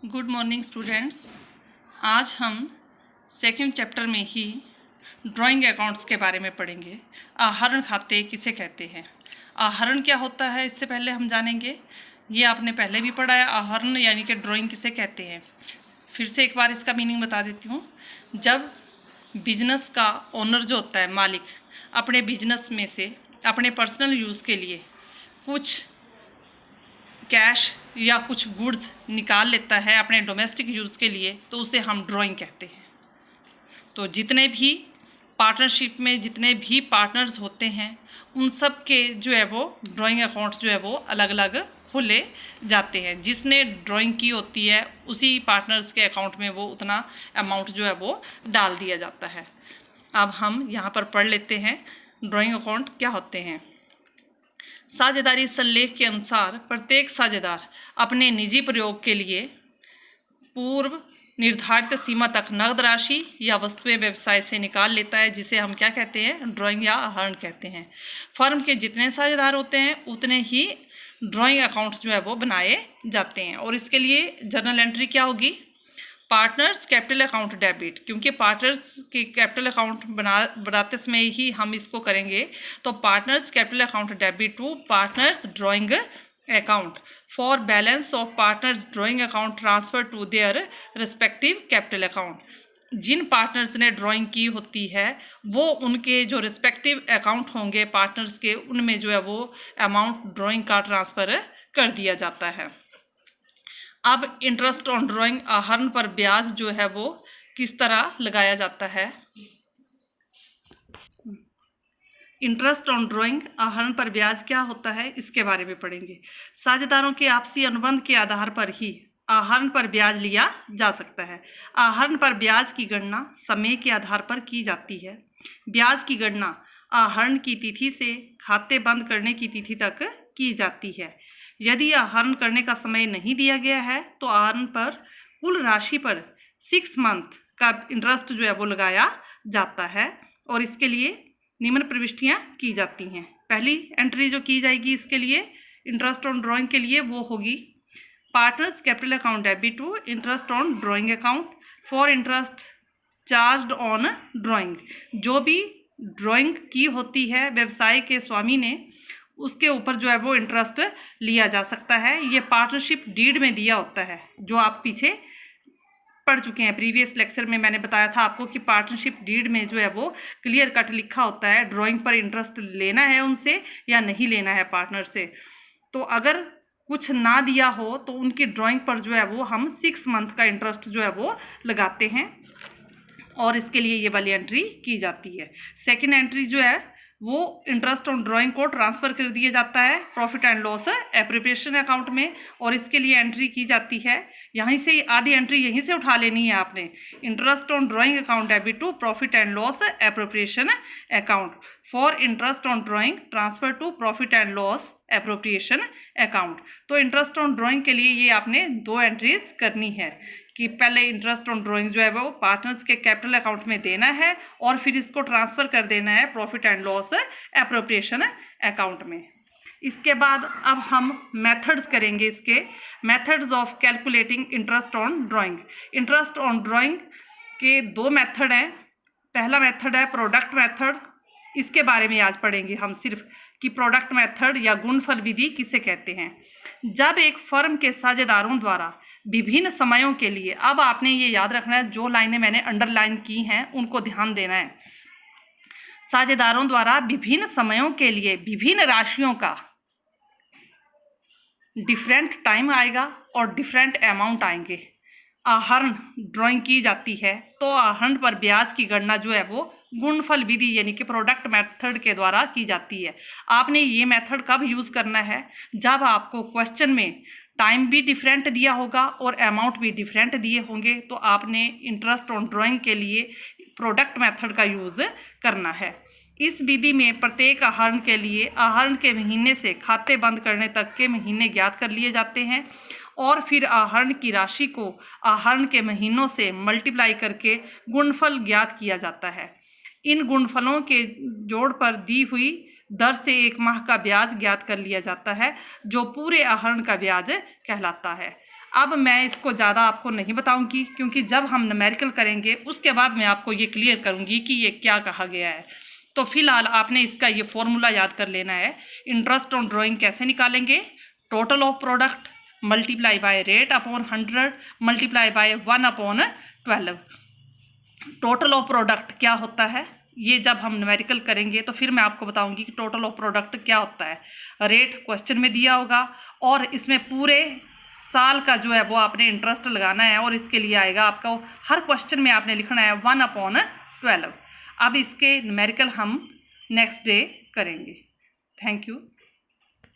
Good morning students. आज हम second chapter में ही ड्राइंग अकाउंट्स के बारे में पढ़ेंगे। आहरण खाते किसे कहते हैं, आहरण क्या होता है, इससे पहले हम जानेंगे। ये आपने पहले भी पढ़ा है, आहरण यानी कि ड्राइंग किसे कहते हैं। फिर से एक बार इसका मीनिंग बता देती हूँ। जब बिजनेस का ओनर जो होता है, मालिक, अपने बिजनेस में से अपने पर्सनल यूज़ के लिए कुछ कैश या कुछ गुड्स निकाल लेता है अपने डोमेस्टिक यूज़ के लिए, तो उसे हम ड्राइंग कहते हैं। तो जितने भी पार्टनरशिप में जितने भी पार्टनर्स होते हैं, उन सब के जो है वो ड्राइंग अकाउंट जो है वो अलग अलग खोले जाते हैं। जिसने ड्राइंग की होती है उसी पार्टनर्स के अकाउंट में वो उतना अमाउंट जो है वो डाल दिया जाता है। अब हम यहाँ पर पढ़ लेते हैं ड्राइंग अकाउंट क्या होते हैं। साझेदारी संलेख के अनुसार प्रत्येक साझेदार अपने निजी प्रयोग के लिए पूर्व निर्धारित सीमा तक नकद राशि या वस्तुएं व्यवसाय से निकाल लेता है, जिसे हम क्या कहते हैं, ड्राइंग या आहरण कहते हैं। फर्म के जितने साझेदार होते हैं उतने ही ड्राइंग अकाउंट जो है वो बनाए जाते हैं। और इसके लिए जर्नल एंट्री क्या होगी, पार्टनर्स कैपिटल अकाउंट डेबिट, क्योंकि पार्टनर्स के कैपिटल अकाउंट बनाते समय ही हम इसको करेंगे। तो partners capital account debit to partners drawing account for balance of partners drawing account transfer to their respective capital account. जिन पार्टनर्स ने ड्राइंग की होती है वो उनके जो रिस्पेक्टिव अकाउंट होंगे पार्टनर्स के, उनमें जो है वो अमाउंट ड्राइंग का ट्रांसफ़र कर दिया जाता है। अब इंटरेस्ट ऑन ड्राइंग, आहरण पर ब्याज जो है वो किस तरह लगाया जाता है। इंटरेस्ट ऑन ड्राइंग, आहरण पर ब्याज क्या होता है, इसके बारे में पढ़ेंगे। साझेदारों के आपसी अनुबंध के आधार पर ही आहरण पर ब्याज लिया जा सकता है। आहरण पर ब्याज की गणना समय के आधार पर की जाती है। ब्याज की गणना आहरण की तिथि से खाते बंद करने की तिथि तक की जाती है। यदि आहरण करने का समय नहीं दिया गया है तो आहरण पर कुल राशि पर 6 मंथ का इंटरेस्ट जो है वो लगाया जाता है। और इसके लिए निम्न प्रविष्टियां की जाती हैं। पहली एंट्री जो की जाएगी इसके लिए इंटरेस्ट ऑन ड्राइंग के लिए वो होगी partners capital account debit to interest on drawing account for interest charged on drawing. जो भी ड्राइंग की होती है व्यवसाय के स्वामी ने, उसके ऊपर जो है वो इंटरेस्ट लिया जा सकता है। ये पार्टनरशिप डीड में दिया होता है, जो आप पीछे पढ़ चुके हैं। प्रीवियस लेक्चर में मैंने बताया था आपको कि पार्टनरशिप डीड में जो है वो क्लियर कट लिखा होता है ड्राइंग पर इंटरेस्ट लेना है उनसे या नहीं लेना है पार्टनर से। तो अगर कुछ ना दिया हो तो उनकी ड्राइंग पर जो है वो हम 6 मंथ का इंटरेस्ट जो है वो लगाते हैं, और इसके लिए ये वाली एंट्री की जाती है। सेकेंड एंट्री जो है वो इंटरेस्ट ऑन ड्राइंग को ट्रांसफ़र कर दिया जाता है profit and loss appropriation account में, और इसके लिए एंट्री की जाती है। यहीं से आधी एंट्री यहीं से उठा लेनी है आपने। Interest on drawing account debit to profit and loss appropriation account for interest on drawing transfer to profit and loss appropriation account. तो इंटरेस्ट ऑन ड्राइंग के लिए ये आपने 2 एंट्रीज करनी है कि पहले इंटरेस्ट ऑन ड्राइंग जो है वो पार्टनर्स के कैपिटल अकाउंट में देना है और फिर इसको ट्रांसफ़र कर देना है profit and loss appropriation account में। इसके बाद अब हम मेथड्स करेंगे, इसके methods of calculating interest on drawing. Interest on drawing के 2 मेथड हैं। पहला मेथड है प्रोडक्ट मेथड, इसके बारे में आज पढ़ेंगे हम सिर्फ कि प्रोडक्ट मेथड या गुणनफल विधि किसे कहते हैं। जब एक फर्म के साझेदारों द्वारा विभिन्न समयों के लिए, अब आपने ये याद रखना है, जो लाइनें मैंने अंडरलाइन की हैं उनको ध्यान देना है। साझेदारों द्वारा विभिन्न समयों के लिए विभिन्न राशियों का डिफरेंट टाइम आएगा और डिफरेंट अमाउंट आएंगे। आहरण ड्राइंग की जाती है तो आहरण पर ब्याज की गणना जो है वो गुणनफल विधि यानी कि प्रोडक्ट मेथड के द्वारा की जाती है। आपने ये मेथड कब यूज़ करना है, जब आपको क्वेश्चन में टाइम भी डिफरेंट दिया होगा और अमाउंट भी डिफरेंट दिए होंगे, तो आपने इंटरेस्ट ऑन ड्राइंग के लिए प्रोडक्ट मेथड का यूज़ करना है। इस विधि में प्रत्येक आहरण के लिए आहरण के महीने से खाते बंद करने तक के महीने ज्ञात कर लिए जाते हैं और फिर आहरण की राशि को आहरण के महीनों से मल्टीप्लाई करके गुणनफल ज्ञात किया जाता है। इन गुणनफलों के जोड़ पर दी हुई दर से 1 माह का ब्याज ज्ञात कर लिया जाता है, जो पूरे आहरण का ब्याज कहलाता है। अब मैं इसको ज़्यादा आपको नहीं बताऊंगी, क्योंकि जब हम न्यूमेरिकल करेंगे उसके बाद मैं आपको ये क्लियर करूंगी कि ये क्या कहा गया है। तो फिलहाल आपने इसका ये फॉर्मूला याद कर लेना है। इंटरेस्ट ऑन ड्राइंग कैसे निकालेंगे? Total of product multiply by rate upon 100 multiply by 1/12। Total of product क्या होता है, ये जब हम न्यूमेरिकल करेंगे तो फिर मैं आपको बताऊंगी कि टोटल ऑफ प्रोडक्ट क्या होता है। रेट क्वेश्चन में दिया होगा और इसमें पूरे साल का जो है वो आपने इंटरेस्ट लगाना है, और इसके लिए आएगा आपका हर क्वेश्चन में आपने लिखना है 1/12। अब इसके न्यूमेरिकल हम नेक्स्ट डे करेंगे। Thank you.